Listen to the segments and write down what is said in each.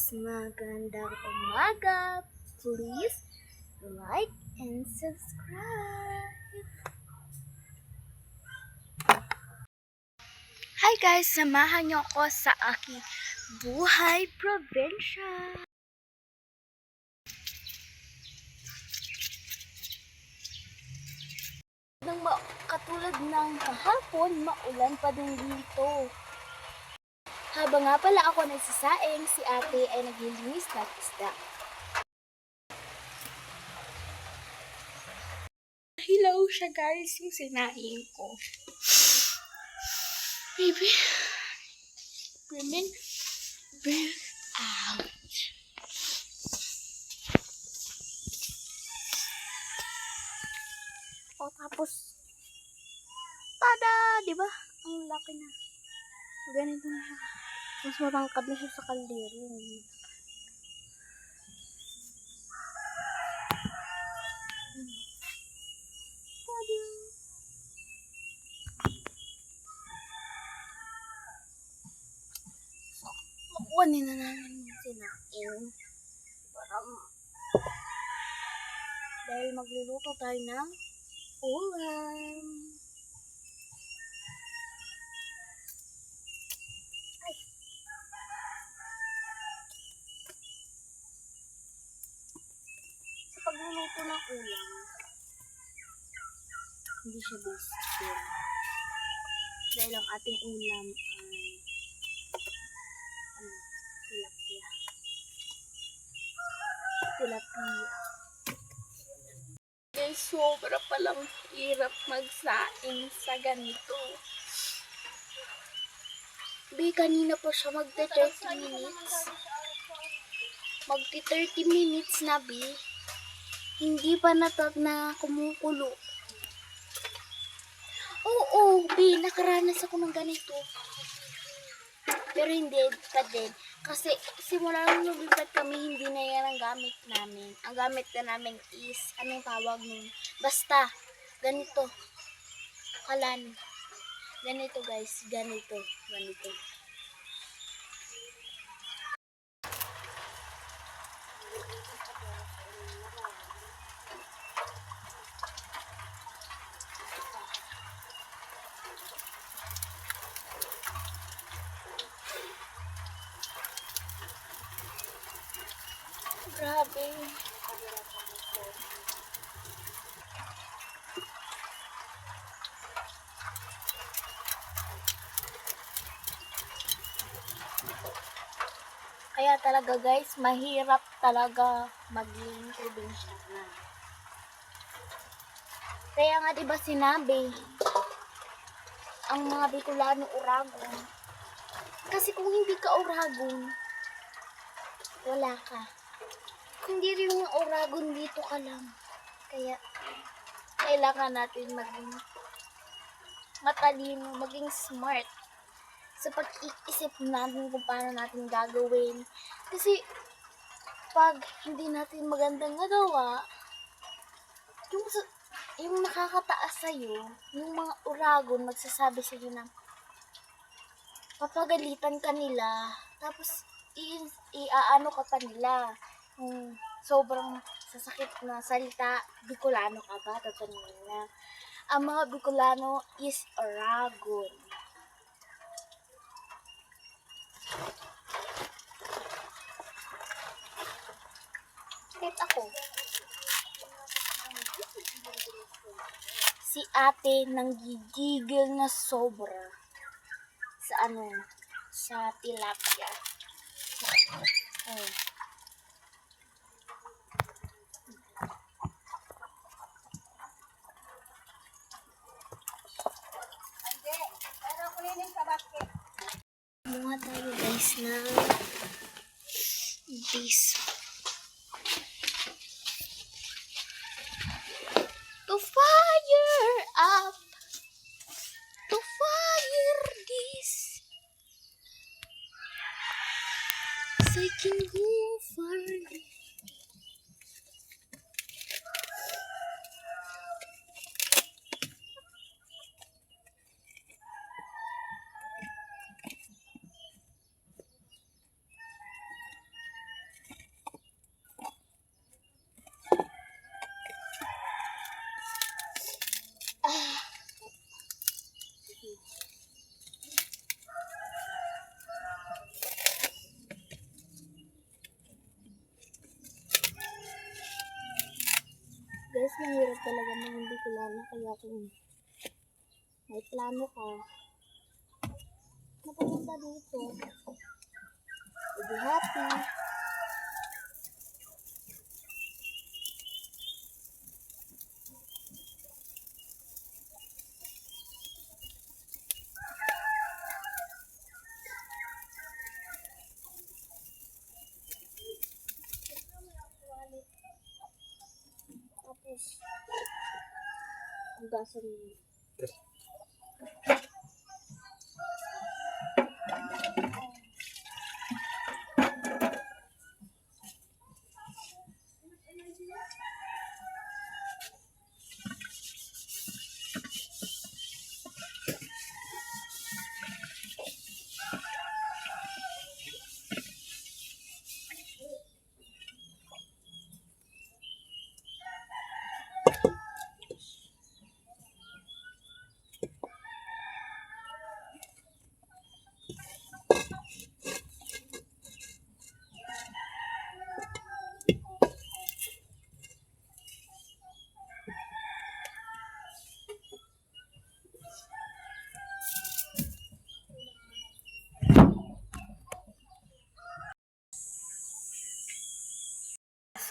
guys, magandang umaga. Please like and subscribe. Hi guys, samahan niyo ako sa aking buhay probinsya. Katulad ng kahapon, maulan pa din dito. Habang nga pala ako nagsasaing, si ate ay naglilinis ng isda. Hilaw siya guys, yung sinaing ko. Baby, breathe out. O tapos, tada! Diba? Ang laki na. Ganito na siya. Mas matangkad na siya sa kaldero. Tada! So, makuhanin na namin yung sinaing. Dahil magluluto tayo ng ulam. Ay! Sa pagluluto ng ulam, hindi siya basic. Dahil ang ating ulam ay tilapia. Guys, sobra palang hirap magsaing sa ganito. Kanina pa siya magti-30 minutes. Magti-30 minutes na, hindi pa na kumukulo. Oo, nakaranas ako ng ganito. Pero hindi pa din. Kasi simula nung lumipat kami, hindi na yan ang gamit namin. Ang gamit na namin is, anong tawag nun? Basta, ganito. Kalan. Ganito guys, ganito. Grabe. Kaya talaga guys, mahirap talaga maging probinsyana. Kaya nga diba sinabi, ang mga Bicolano uragon. Kasi kung hindi ka uragon, wala ka. Hindi rin yung uragon dito ka lang. Kaya, kailangan natin maging matalino, maging smart sa pag-iisip natin kung paano natin gagawin. Kasi, pag hindi natin magandang nagawa, yung nakakataas sa'yo, yung mga uragon, magsasabi sa'yo na papagalitan ka nila, tapos iaano ka pa nila. Sobrang sasakit na salita, Bicolano ka ba? Tatanungin na. Ang mga Bicolano is uragon. Kahit ako. Si ate nang gigigil na sobra sa tilapia. Kumuha tayo guys ng this. To fire up, to fire this, so I can go farther. talaga may hindi kilala. Kaya kung may plano ka, napunta dito. I'll be happy. Tapos, hugasan mo.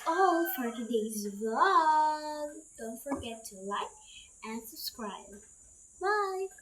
All for today's vlog. Don't forget to like and subscribe. Bye!